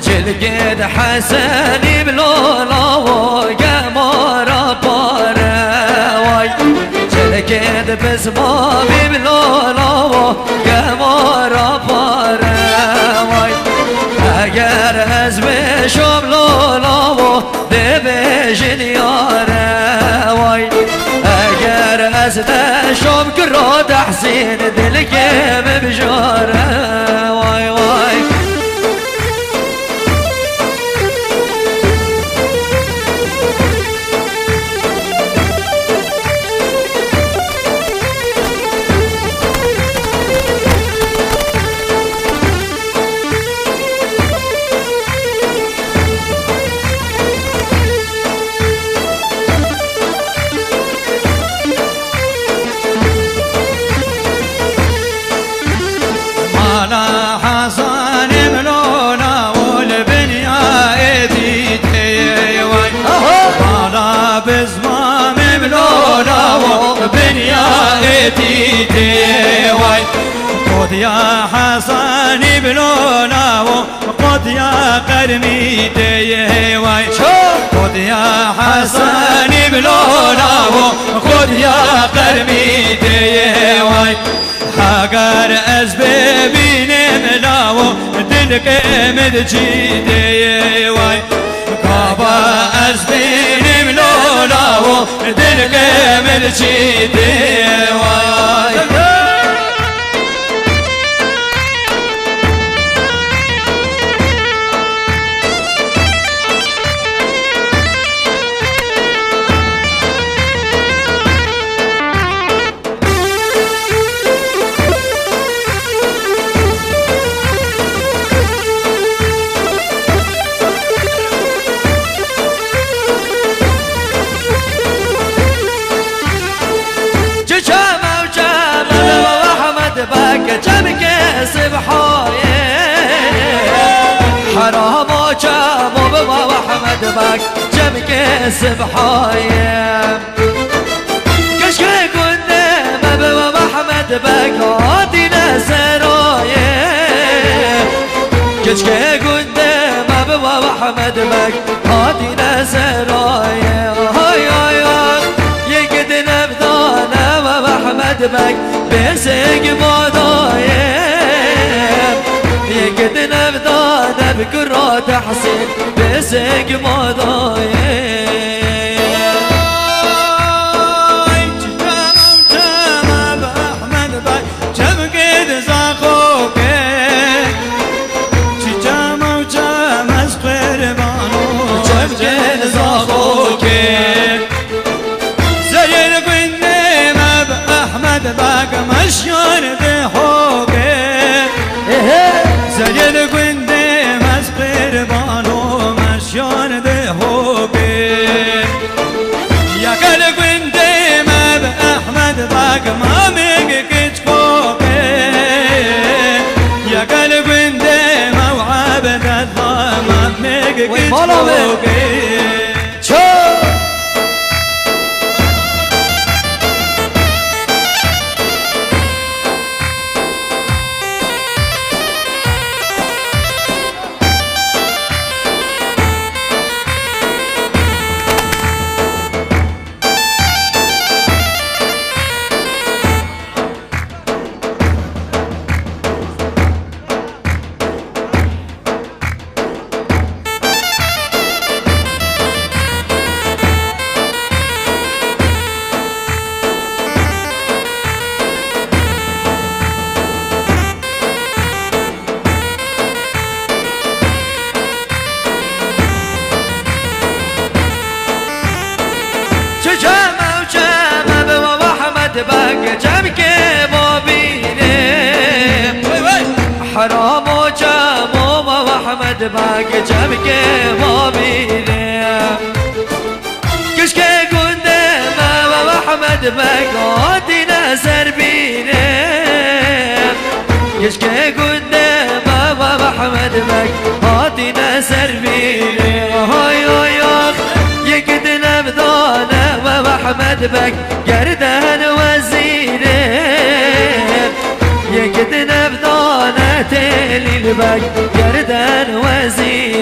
جلقد حسني بلولا وقمر باراوي جلقد بزمامي بلولا وقمر باراوي اگر از بشم لولا و دبجن یاراوی اگر از دشم کرد حسین دلگم بجاره وای وای واي قد يا حسن بلونا وقد يا قرمي واي قد يا حسن بلونا وقد يا قرمي واي حقر أسبابين ملاو دلك مدجي واي كابا أسبين ملاو دلك مدجي واي جمك سبحايه حرام وجام وبابا وحمد باك جمك سبحايه كشكي قدام بابا وحمد باك هاتينا سرايه كشكي قدام بابا وحمد باك هاتينا سرايه هاي هاي هاي يقدنا بدانا بابا وحمد باك بسق مضايا يقدنا بدانا بكرات حسين بسق مضايا مشيون بحوقي زين قندي مسقر بانو مشيون بحوقي يا كل قندي ما بأحمد باق ما ميقك تفوقي يا كل قندي ما وعبد الله ما ميقك تفوقي باق جمك بابيني حرام وجام وحمد باق جمك بابيني كشكي قدام وحمد باق هاتينا سربيني كشكي قدام وحمد باق هاتينا سربيني هاي هاي يقدنا بذانا وحمد باق قردان وزيني يقدنا بذانا تيلي الباق قردان وزيني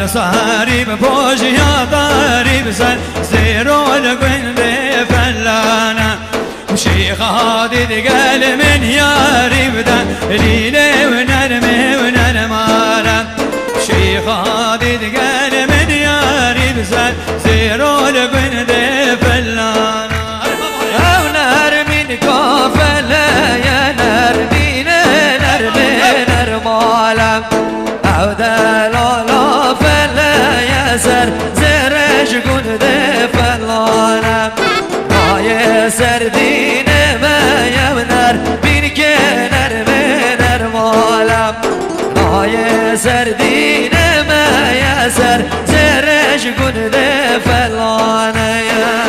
صهري ببوج يا ضاري بسن زيرو القند فلانا شيخ هادي قال من ياري بدا ليلي ونرمي ونرمالا شيخ هادي قال من ياري بسن زيرو القند فلانا او نرمين كافلا يا نرمين نرمي نرمالا او دلالا فلا يا سر زرج قند فلانا ما يسر دين ما يمنر بين كنر منر مالا ما يسر دين ما يسر زرج قند فلانا يا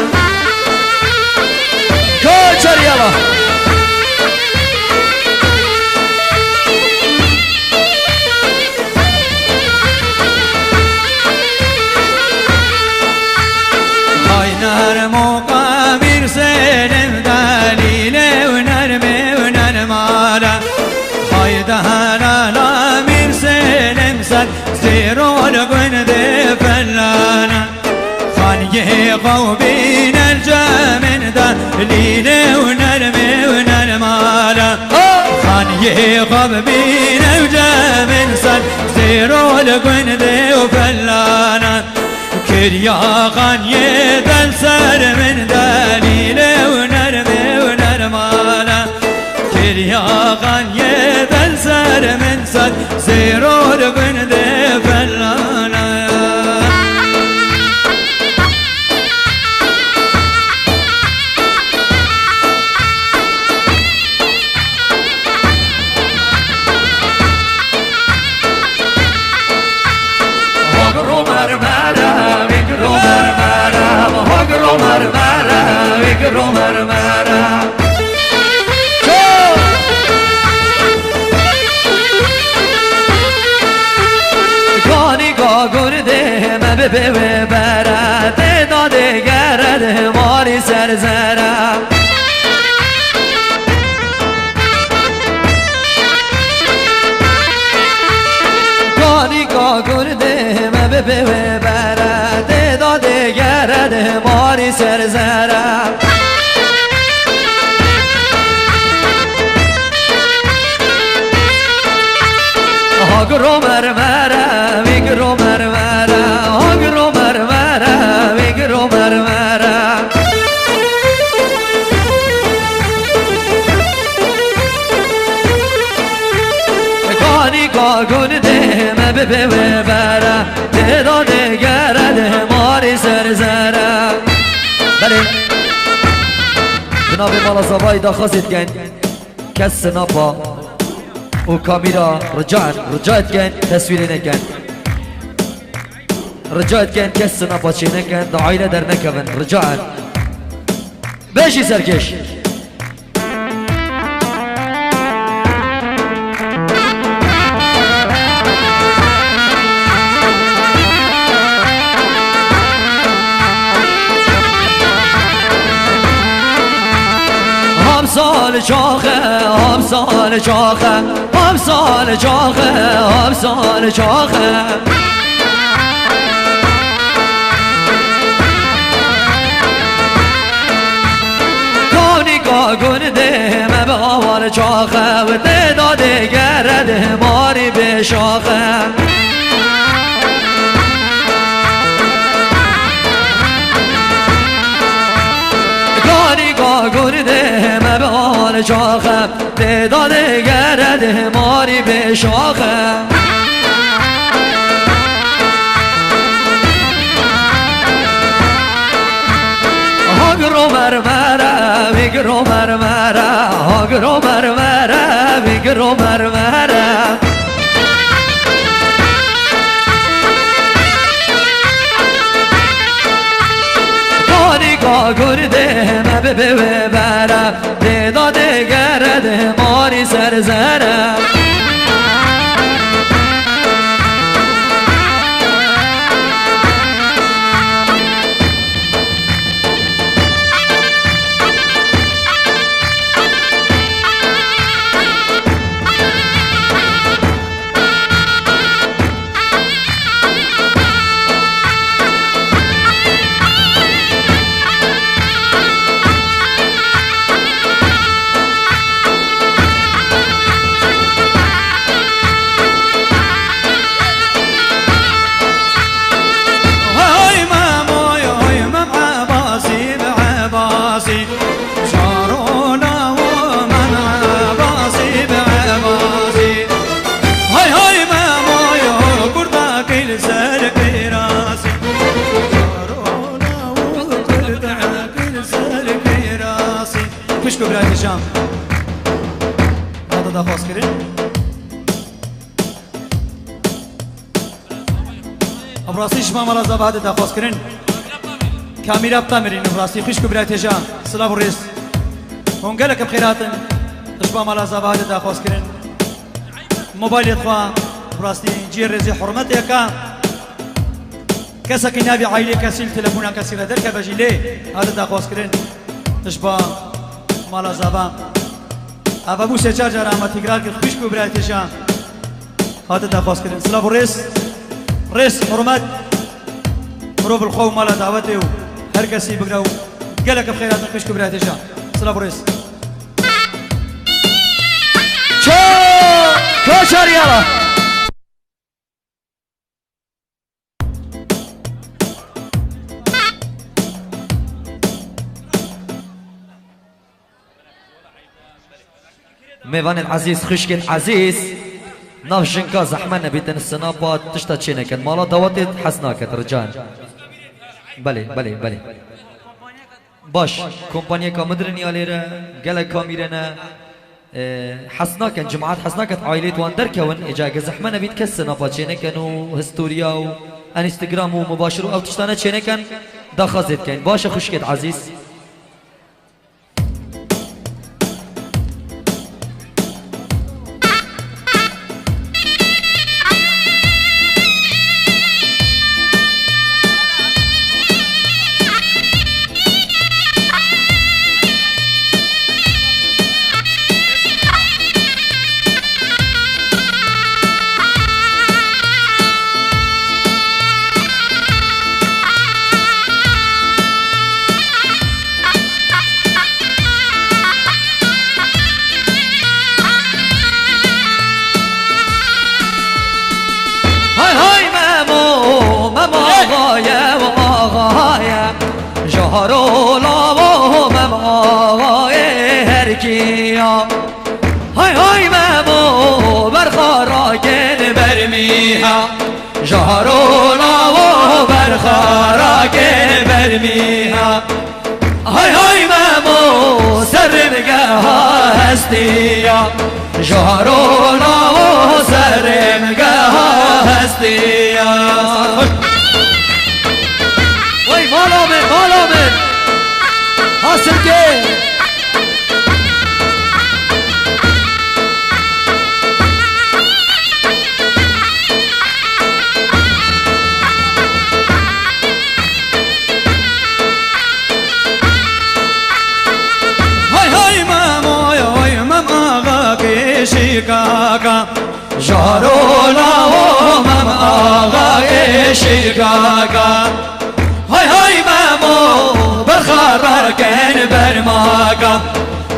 كوتشر يلا نار مقامير سلم دليلي ونرمي ونرمالا هايدهانا لامير سلم سد زيرو القند فلانا خان يقو بين الجامن دليلي ونرمي ونرمالا خان يقو بين الجامن سد زيرو القند فلانا كريا خان يدل سر من دليله ونرمي ونرمالا كريا خان يدل سر من سد زيرو القند فلانا به برد داده گرد ماری سرزرم گانی گا گرده من به برد داده گرد ماری سرزرم هاگرو مرمره ویگرو مرمره هاگرو مرمره ویگرو مرمره گانی گاگون ده مبه بره ده داده گرده ماری سرزره بله جناب مالا زبایی دا خواستید گن کس نپا و کامیرا رجاعت کن تصویری نکن رجاعت کن کس نپاچی نکن دا عایله در نکون رجاعت بشی سرکش سال چاخه هم سال چاخه هم سال چاخه هم سال چاخه کانی کاگون ده به آوار چاخه و تعداد گرده ماری به شاخه کانی کاگون ده به آوار چاخه تعداد گرده ماری به شاخه هاگرو مرمره ویگرو مرمره هاگرو مرمره ویگرو مرمره کانی کاگرده مبه ببره تعداد گرده ماری سرزره ابراسیش ما مرا زباده دخواست کرن کامیرا بتامرین ابراسی خوش کبرای تجا سلام ریس هنگلک بخیراتن تشبا مرا زباده دخواست کرن موبایل خوا ابراسی جیر رزی حرمت یکا کسا که نبی عائله کسیل تلفونا کسیل در که بجیله هذا دخواست کرن تشبا مرا زبا ابا بو سه چار جرا ما تکرار کرد خوش کبرای تجا هذا دخواست کرن سلام ریس حرمت مروب الخو مالا دعوته و هر کسی بگراو گلک بخیرات خوش کبرای تجا سلام ریس كوشر يلا ميفان العزيز خشكن عزيز نافشنكا زحمة نبيتن السنابات تشتا تشينكن مالا دواتت حسناكت رجال بله باش كومبانيا كامدرني عليرا قال كاميرنا حسناكن جماعات حسناكت عائلات وان دركون اجا زحمة نبيت كالسنابات تشينكن وهستوريا و انستغرام ومباشر او تشتانا تشينكن داخازت كن باشا خشكت عزيز جهرولا و ممای هرکیا های ممو برخاراکن برمیها جهرولا و برخاراکن برمیها های ممو سرمگه هستیا جهرولا و سرمگه هستیا مالا من حاصل که های ماما آقا که شکاکا جارولا و ماما آقا که شکاکا های مامو برخاراکن برماکا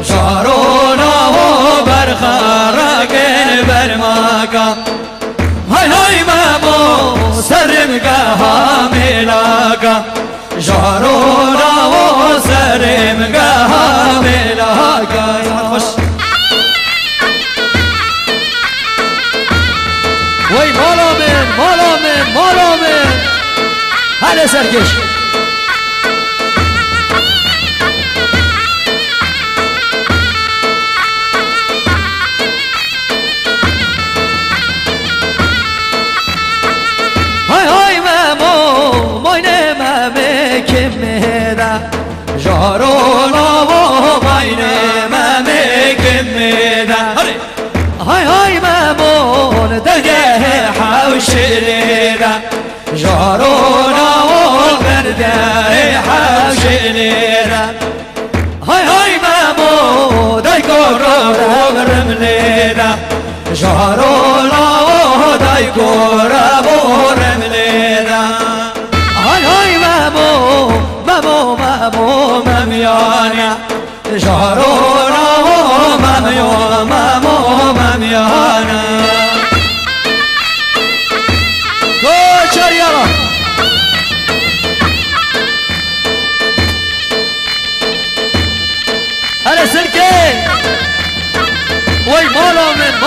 شارونا و برخاراکن برماکا های مامو سرمگه حاملاکا شارونا و سرمگه حاملاکا وای مالا من هلا سرکش های مامو ماینه مامه کمه جارولا و ماینه مامه کمه های مامون دگه حوشره جارونا و برده حوشره های مامو دای گورا برمله جارونا و دای گورا برمله های مامو ممیانه جارونا و ممیانه کوچر یالا هلا سلكي وي مالا من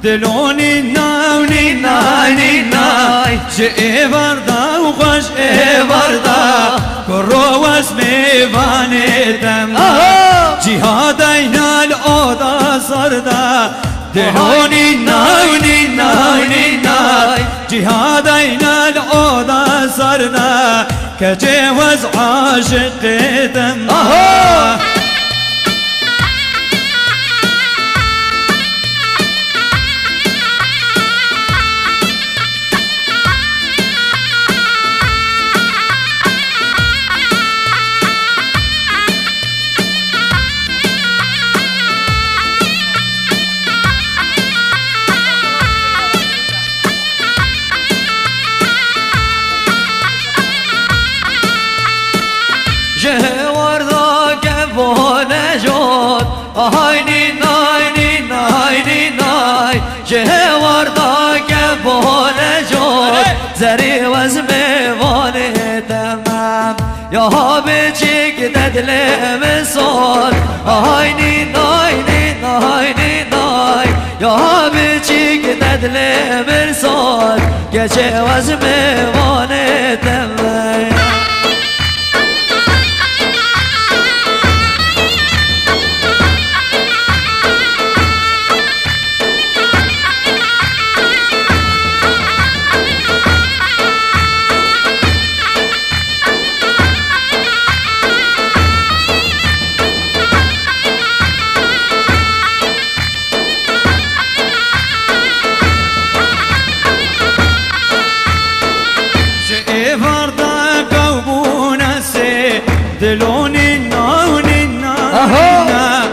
دلونی ناونی نانی نای جه وردا و خوش وردا کرو اسمی وانیدم جهاد اینال آدا سردا دلونی ناونی نانی نای جهاد اینال آدا سردا که جوز عاشق دم جهوردا گوانه جود آهینی ناینی ناینی نای جهوردا گوانه جود زری وز میوانه تمام یا بچیک ددل مسال آهینی ناینی ناینی نای یا بچیک ددل مسال گچه وز میوانه تمام دلونی ناونی نانا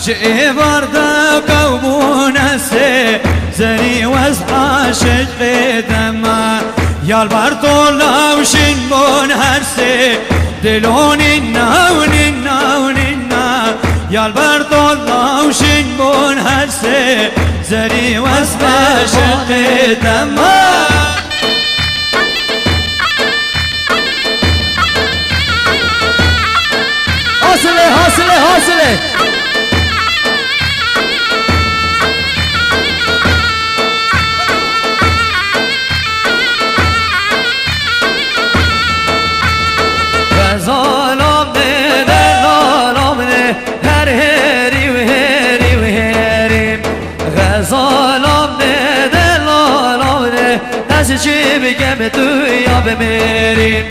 جه وردا قوبون سه زنی وز عاشق دما یال بردولا و شنبون هر سه دلونی ناونی ناونی نا یال بردولا و شنبون هر سه زنی وز عاشق دما حاصله حاصله غزالام ده دلالام ده هر هری و هری و هریم غزالام ده دلالام ده از چی بگم تو یا بمیریم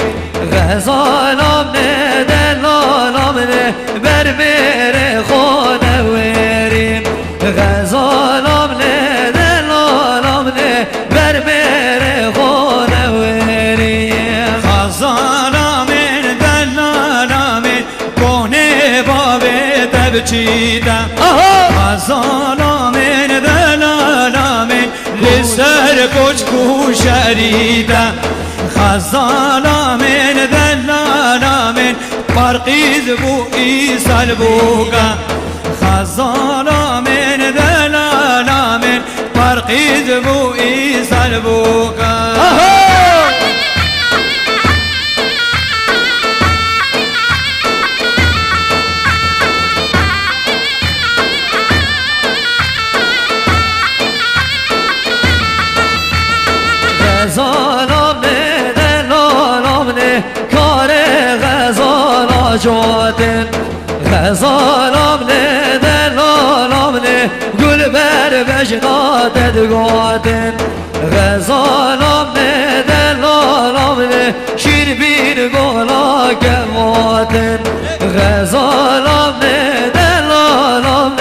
غزالام ده دلالام ده بر میره خونه وریم غزالام ده دلالام ده بر میره خونه وریم غزالام دلالام کنه بابه تبچیدم غزالام دلالام لسر کچکو شریدم غزالام دلالام فرقید بو ایسال بوگا غزالام دلالام فرقید بو ایسال بوگا غزالام دلالام کار غزالا جادن غزالام دلالام گل بر بجنات دگادن غزالام دلالام شیر بیر گولا گوادن غزالام دلالام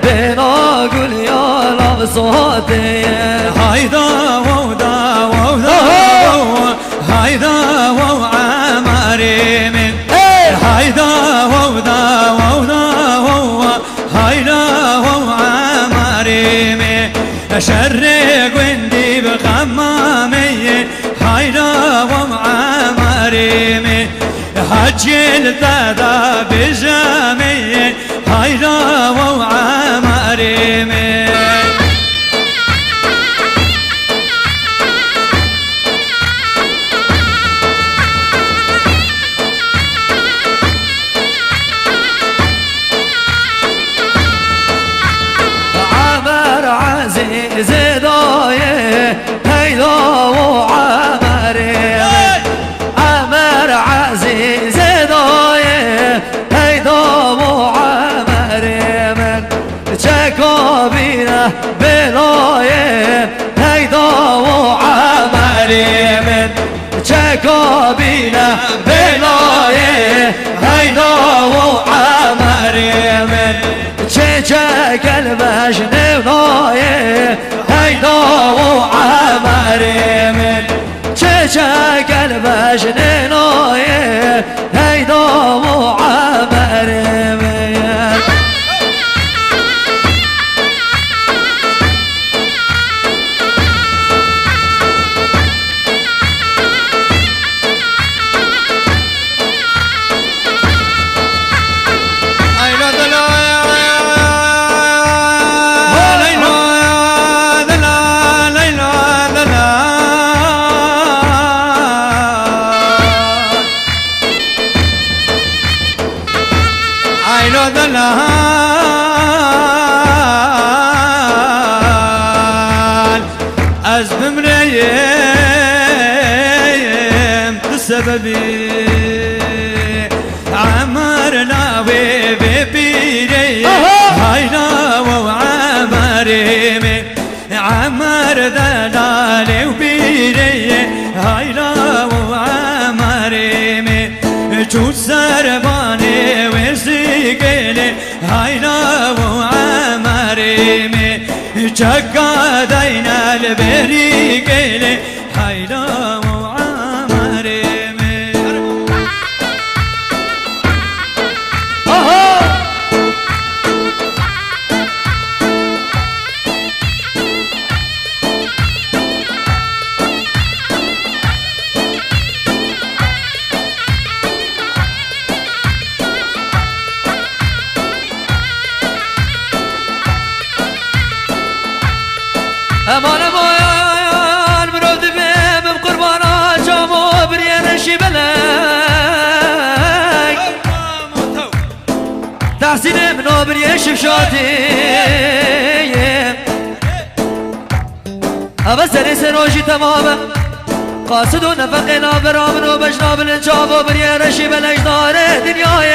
بنا گل یالام ساته هایدا وودا وودا هایدا وو عماري من هایدا وودا وودا هایدا وو عماري من شرق وندي بغمامي هایدا وو عماري من حجل تدا بجامي هایدا وو عماري من عامر عزيز چکابینه بلایم هیدا و عمریم چکابینه بلایم هیدا و عمریم چه قلبش نونایم هیدا و عمریم چه قلبش نونایم هیدا و عمریم از بمریم بسببي عمرنا وبيبيري هاينا وعمري عمر دلالي وبيري هاينا وعمري جود سرباني وزيقلي هاينا وعمري جاكا دينا البريقلي هاينا وعمري امان امان مرود بیم قربانا جامو برينشي بلاك تحسين منو بريش بشاتي ابا سري سروجي تماما قاصد ونفقنا برامن وبجنا بالانجاب وبرينشي بلاك دار دنياي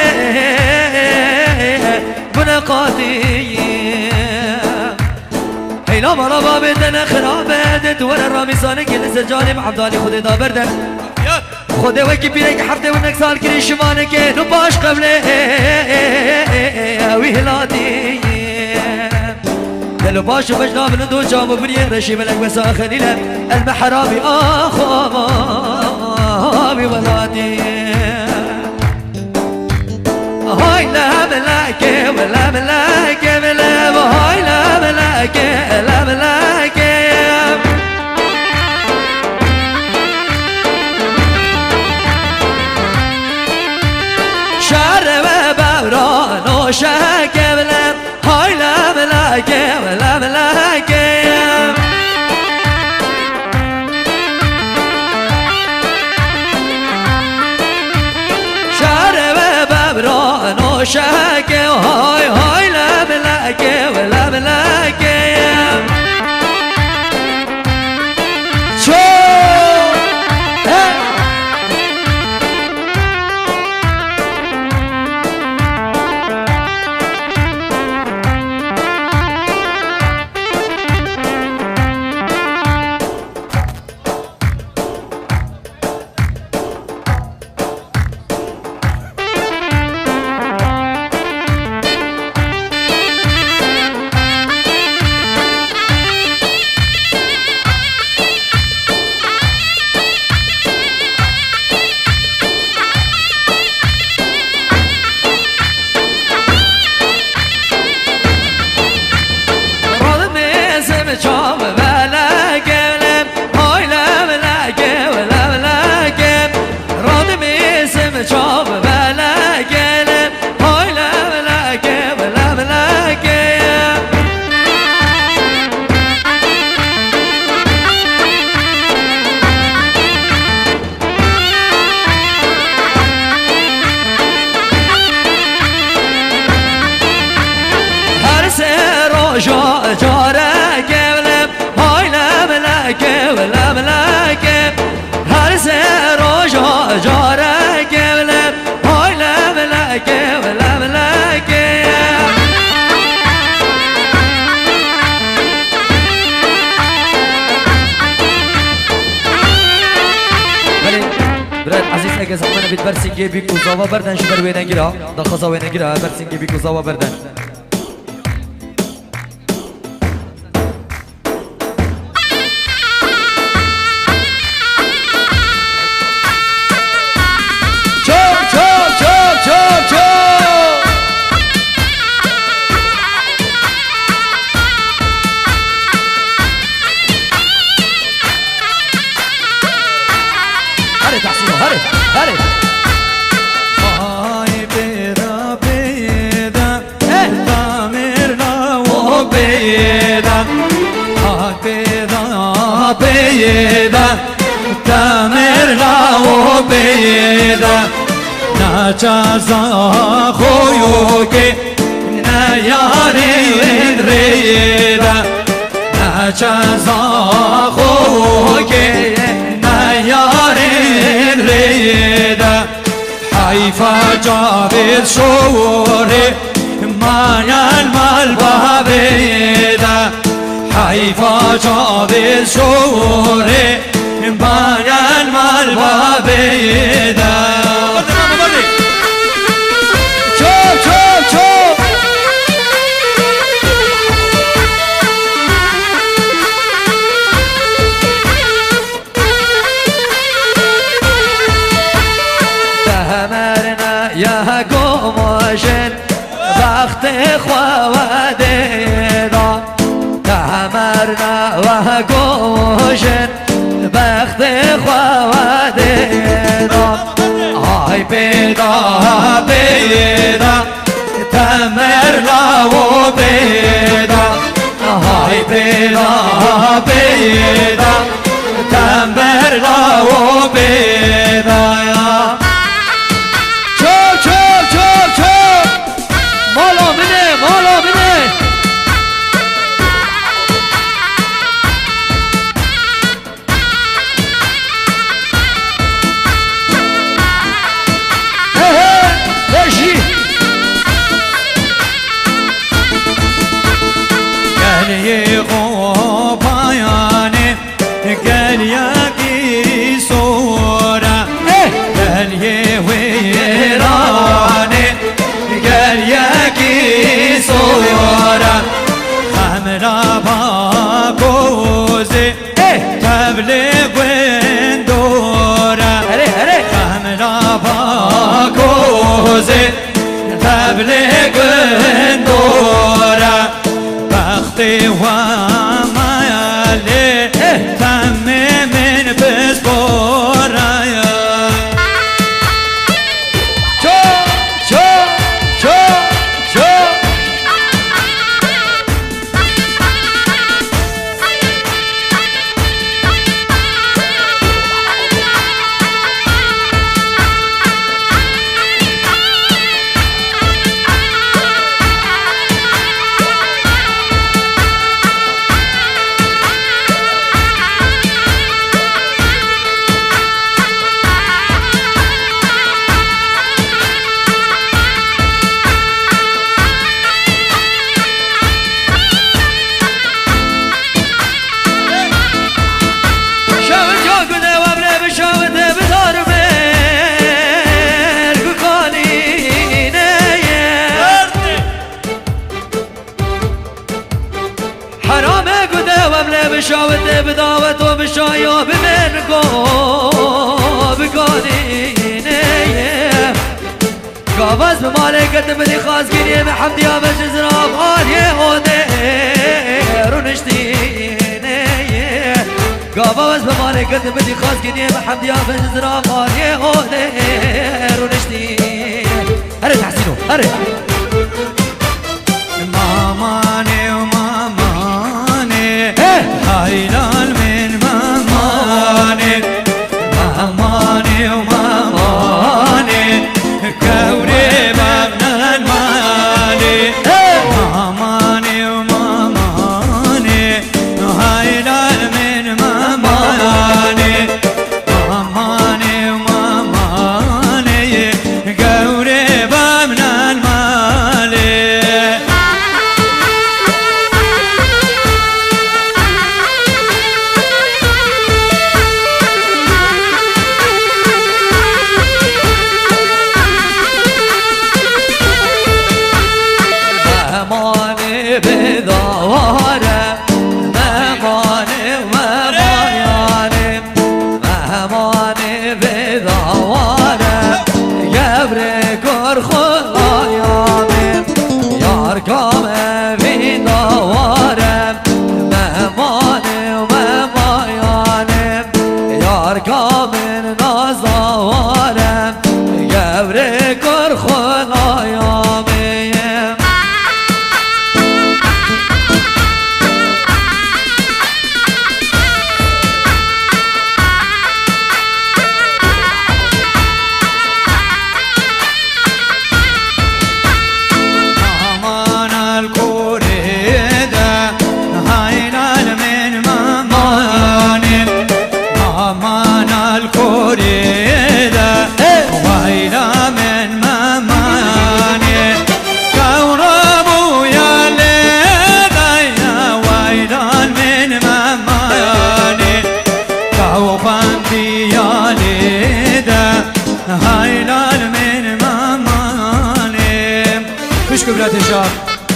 بنقاتي هيلا مرابا بدنا خرابة دور الراميساني كل سجاني محمداني خودي دا بردن خودي وكي بيرك حفتي ونك سال كري شمانك نباش قبله ويهلاتي دلو باش وبجنا بندو جامو بريه رشي ملك مساخني له المحرابي آخابي ولاتي هاي لا ملاكي ولا ملاكي ولا هاي لا ملاكي لا ملاكي شعر وبوران وشاكي ولا هاي لا ملاكي ولا ملاكي شاكي هاي هاي لا ملاكي ولا ملاكي شو جارك ولا هاي لا ملاكي ولا ملاكي هر سيرو جارك ولا هاي لا ملاكي ولا ملاكي نبید برسینگی بی کوزاوا بردن شبر وینه گیرا دا خزا وینه گیرا برسینگی بی کوزاوا بردن Naçaza koyu ki ne yarin reyda Naçaza koyu ki ne yarin reyda Hayfa Cavit şuri mayan mal babeda Hayfa Cavit şuri mayan mal babeda وقت خواده دا تمرنا و گوشن وقت خواده دا آی پیدا پیدا تمرنا و پیدا آی پیدا پیدا تمرنا و پیدا تبلیغ دورا وقتی و مالی تمام بس بورایا بشاوت بداوت و بشایا بمن کو بگانینه گاواز به مالکت بدی خواست گیریه به حمدی ها بش زراب آلیه اوده رو نشتینه گاواز به مالکت بدی خواست گیریه به حمدی ها بش زراب آلیه اوده رو نشتینه هره تحسینو هره مامانه و مامانه هایلال من مامانه مامانه و مامانه کوره بابنان مانه مامانه و مامانه هایلال من مامانه مامانه و مامانه کوره بابنان مانه بدواره مهمانی مهمانی مهمانی بدواره گبره کر خدایامی یار کامه بدواره مهمانی مهمانی یار کامل نازواره گبره کر خدایامی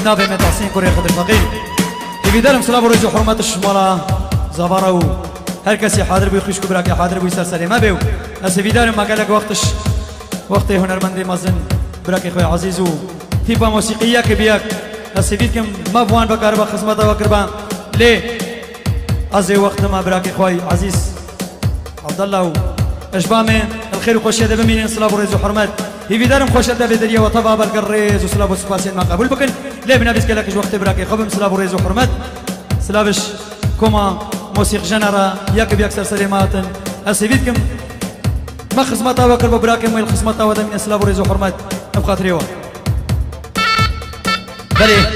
نابه من تحسين كوريا خضر فقير يقدرم سلام ورجو حرمات الشمالة زبارو هر كسي حاضر بي خوش كبراك حاضر بي سرسري ما بيو اسفيدارم ما قالك وقت هنرمندي مازن براك اخوي عزيزو تيبا موسيقية كبياك اسفيدكم ما بوان بكاربا خصمتا وكربا ليه ازي وقت ما براك اخوي عزيز عبد الله اشبامي الخير وخوشيه ده بمين سلام ورجو حرمات يفيدارم خوش ده بدريه وطبعا بالقريز وسلاب وسباسين ما قبول بكن ليه بنابس كلاكش وقت براكي خبم سلاب وريز وحرمت سلابش كوما موسيق جنرا ياك بيكسر سليماتن اسيبيتكم ما خصمتا وكر براكي مو الخصمتا ودا من سلاب وريز وحرمت ابقى تريوا بله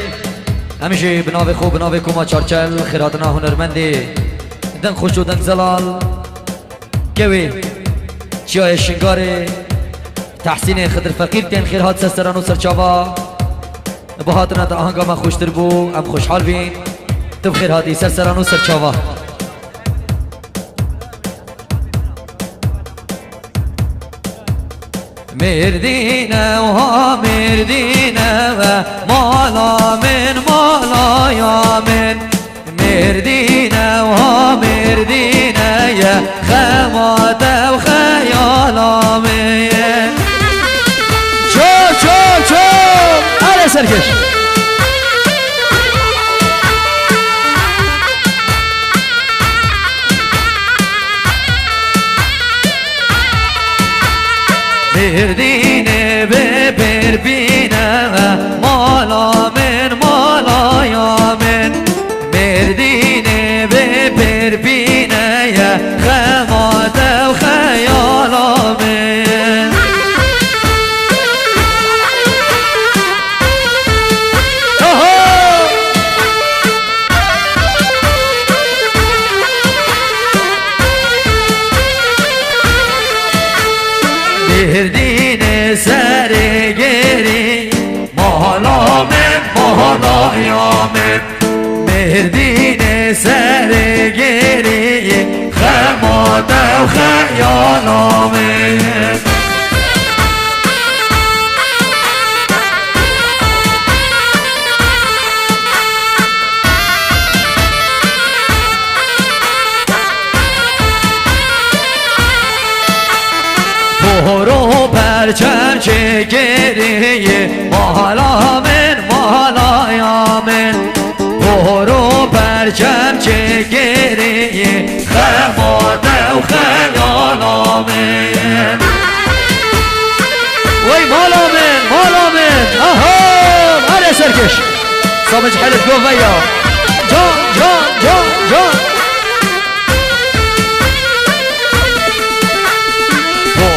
هميشه بناوي خوب بناوي كوما چارچل خيراتنا هنرمندي دن خوش و دن زلال كوي چيای شنگاره تحسین خضر فقیر تین خیر هات سران و سرچاوا بهاتنا تا آهنگا ما خوشتر بو ام خوشحال بین تو خیر هاتی سران و سرچاوا مردینه و ها مردینه و مالا من مالا یا من مردینه و ها مردینه یا خمات و خیالا من سرکش بردینه به بربینه مالا من مالا یا من بردینه به بربینه یا خمات و خیالا من بردین سرگری مالا من مالا یا من بردین سرگری خمات و خیالا من برو پرچم چگریه مالا من مالا یا من برو پرچم چگریه خمات و خیالا من وی مالا من آها هر سرکش صابج حلف گو ویا جان جان جان جان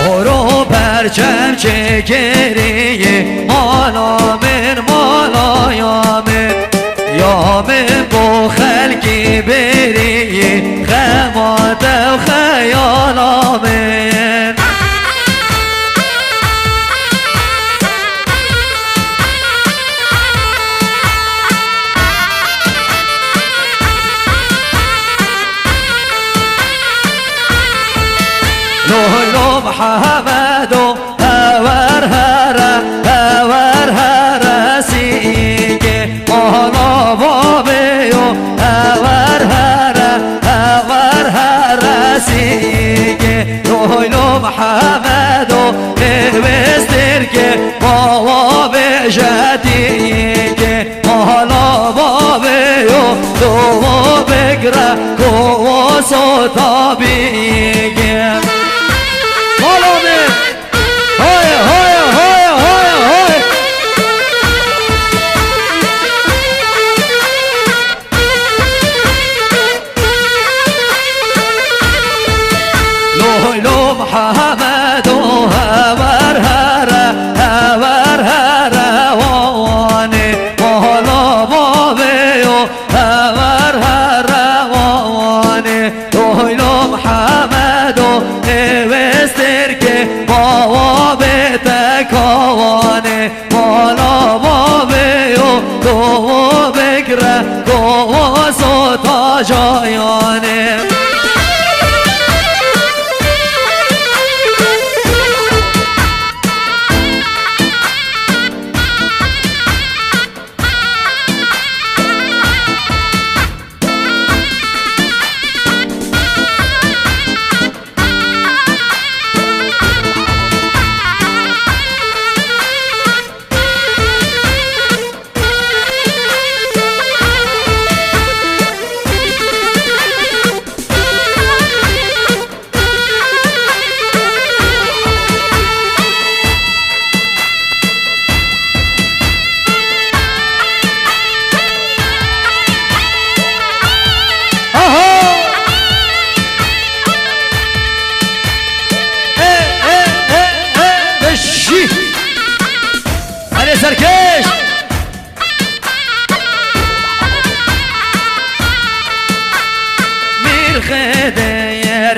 برو پرچم چگریه مالا من مالا یا من با خلقی بریه خمات و خیالا من لو محمد هور هر سیگه مالا بابیو هور هر سیگه رویلو محمدو بستر که بابا بجدی که مالا بابیو تو بگره کو سوتا بیگه مالامه های های های های های لو محمد هور هر واني مولا بابيو هور هر واني لو محمد وسترك بابا بيتك واني مولا بابيو تو بكره کو صوتا جاياني سرکش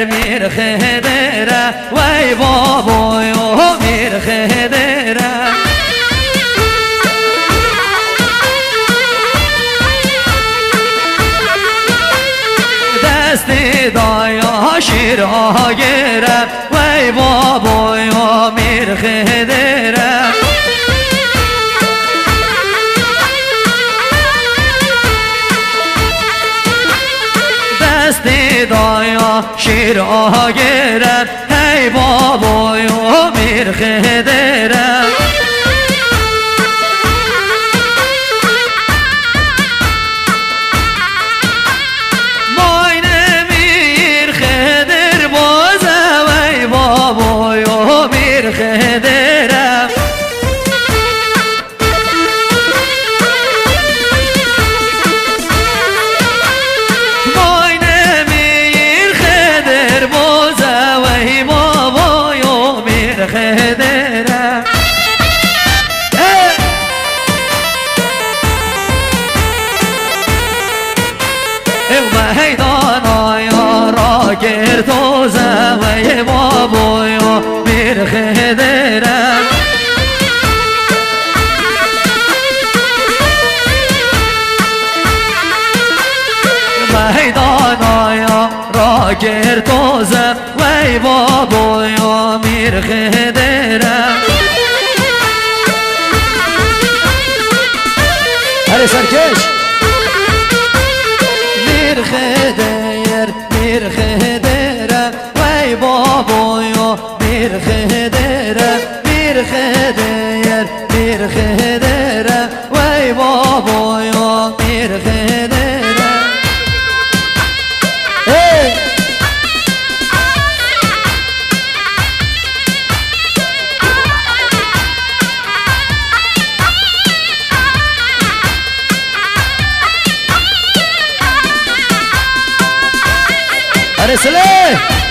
میر خدره وای بابایو میر خدره دستی دایا شیر آگره وای بابایو میر خدره دستی دایا شیر آگره ای بابایو میر خدره ماینه میر خدر بازه وی بابایو میر خدره خدره او میدانا یارا گرد زوی بابایا میر خدره میدانا یارا گرد زوی بابایا میر خدره هر سرکش میر خدره وای بابایا میر خدره وای بابایا میر خدره ارسله